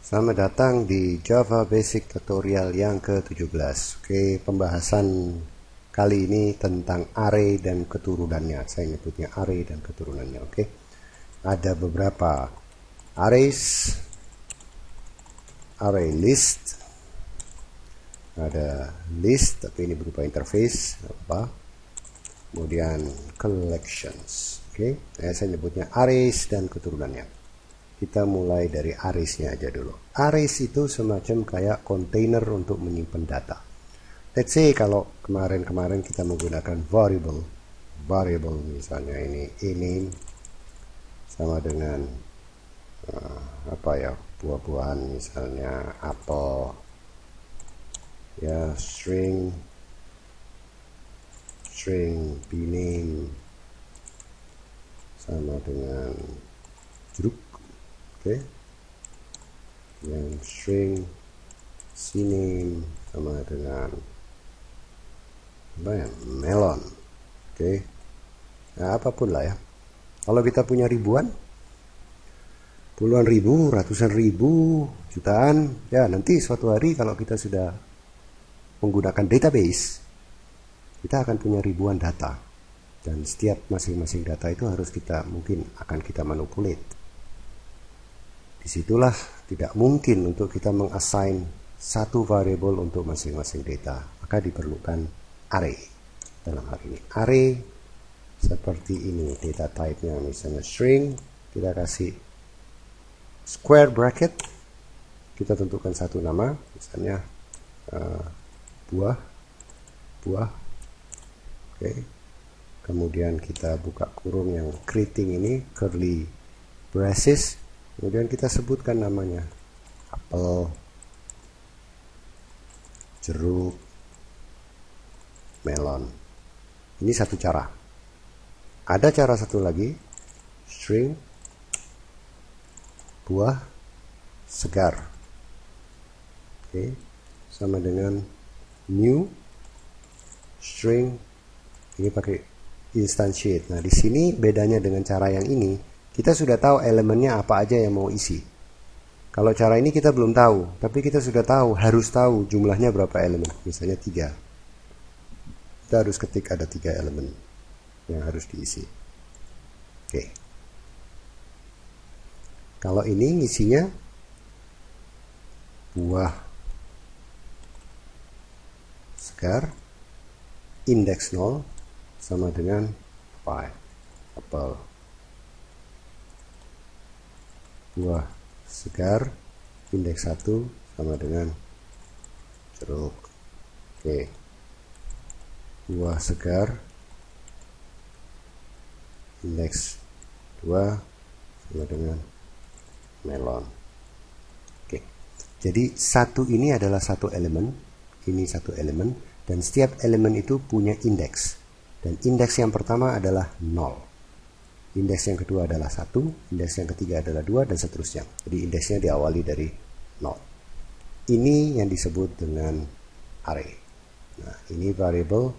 Selamat datang di Java Basic Tutorial yang ke-17. Oke, pembahasan kali ini tentang array dan keturunannya. Saya nyebutnya array dan keturunannya. Oke, ada beberapa arrays, array list, ada list tapi ini berupa interface apa. Kemudian collections. Oke, saya nyebutnya arrays dan keturunannya. Kita mulai dari arrays-nya aja dulu. Arrays itu semacam kayak container untuk menyimpan data. Let's say kalau kemarin kita menggunakan variable misalnya ini sama dengan buah-buahan misalnya apple, ya, string bname sama dengan jeruk. Oke, yang string cname sama dengan melon. Oke, nah, apapun lah ya. Kalau kita punya ribuan, puluhan ribu, ratusan ribu, jutaan, ya nanti suatu hari kalau kita sudah menggunakan database, kita akan punya ribuan data, dan setiap masing-masing data itu mungkin akan kita manipulate. Disitulah tidak mungkin untuk kita mengassign satu variable untuk masing-masing data, maka diperlukan array. Dalam hal ini array seperti ini, data type-nya misalnya string, kita kasih square bracket, kita tentukan satu nama, misalnya buah. Oke, kemudian kita buka kurung yang keriting ini, curly braces. Kemudian kita sebutkan namanya apel, jeruk, melon. Ini satu cara. Ada cara satu lagi, string buah segar. Oke, sama dengan new string, ini pakai instantiate. Nah, di sini bedanya dengan cara yang ini, kita sudah tahu elemennya apa aja yang mau isi. Kalau cara ini kita belum tahu, tapi kita sudah harus tahu jumlahnya berapa elemen. Misalnya 3. Kita harus ketik ada 3 elemen yang harus diisi. Oke. Kalau ini ngisinya buah segar, indeks 0 sama dengan apel. Buah segar, indeks 1 sama dengan jeruk. Oke, buah segar, indeks 2 sama dengan melon. Oke, jadi satu ini adalah satu elemen, ini satu elemen, dan setiap elemen itu punya indeks, dan indeks yang pertama adalah 0, indeks yang kedua adalah 1, indeks yang ketiga adalah 2, dan seterusnya. Jadi indeksnya diawali dari 0. Ini yang disebut dengan array. Nah, ini variable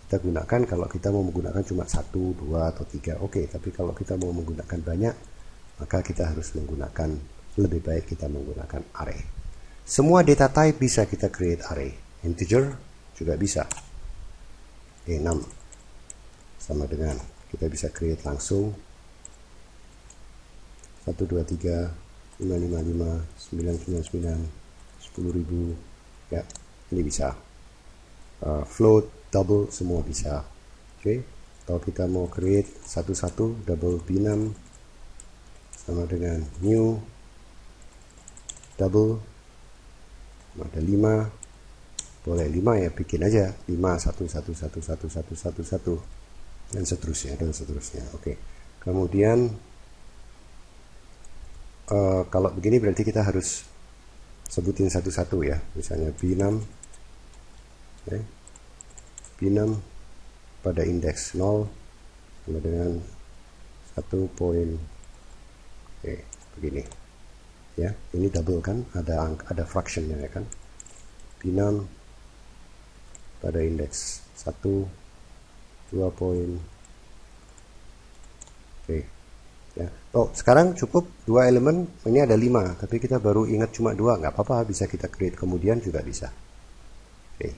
kita gunakan kalau kita mau menggunakan cuma 1, 2, atau 3. Oke, tapi kalau kita mau menggunakan banyak, maka kita harus lebih baik kita menggunakan array. Semua data type bisa kita create array. Integer juga bisa. 6 sama dengan, kita bisa create langsung 1, 2, 3, 5, 5, 5, 9, 9, 9, 10.000, ya, ini bisa. Float, double, semua bisa. Oke, kalau kita mau create 1, double b6 sama dengan new double, ada 5, boleh 5 ya, bikin aja 5, 1, 1, 1, 1, 1, 1, 1, dan seterusnya. Oke, kemudian kalau begini berarti kita harus sebutin satu-satu ya, misalnya b6, b6 pada indeks 0 sama dengan 1 poin. Oke, begini ya, ini double kan, ada fractionnya ya kan, b6 pada indeks 1, 2 poin. Oke, ya, Oh, sekarang cukup 2 elemen, ini ada 5, tapi kita baru ingat cuma 2, nggak apa-apa, bisa kita create kemudian juga bisa. Oke.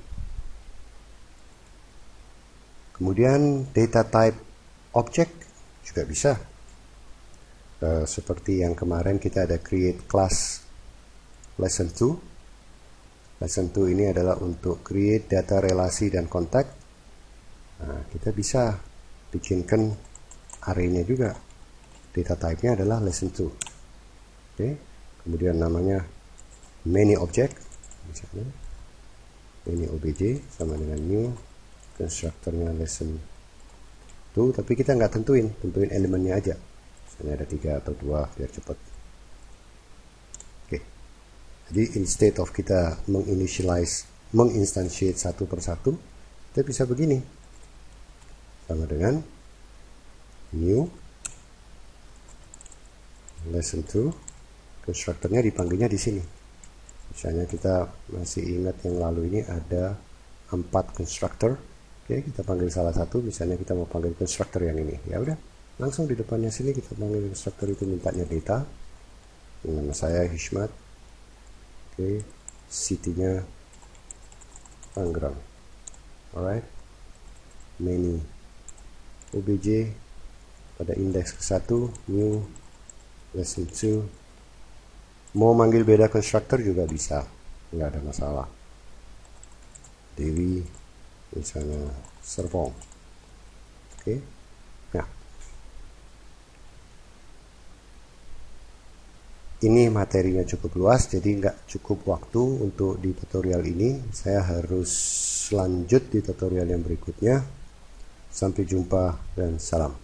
Kemudian data type object juga bisa. Seperti yang kemarin kita ada create class lesson 2. Lesson 2 ini adalah untuk create data relasi dan kontak. Nah, kita bisa bikinkan array-nya juga. Data type-nya adalah lesson 2. Oke. Kemudian namanya many object, misalnya many obj sama dengan new, constructornya lesson 2, tapi kita nggak tentuin elemennya aja. Misalnya ada 3 atau 2 biar cepat. Oke. Jadi instead of kita menginstantiate satu persatu, kita bisa begini. Sama dengan new lesson 2, constructornya dipanggilnya di sini. Misalnya kita masih ingat yang lalu ini ada 4 constructor. Oke, kita panggil salah satu, misalnya kita mau panggil constructor yang ini. Ya udah, langsung di depannya sini kita panggil constructor itu, mintanya data. Nama saya Hishmat. Oke, city-nya Tangerang. Alright. Many obj pada indeks ke-1, new lesson 2. Mau manggil beda constructor juga bisa, nggak ada masalah. Dewi misalnya Serpong. Oke. Nah, ini materinya cukup luas, jadi nggak cukup waktu untuk di tutorial ini. Saya harus lanjut di tutorial yang berikutnya. Sampai jumpa dan salam.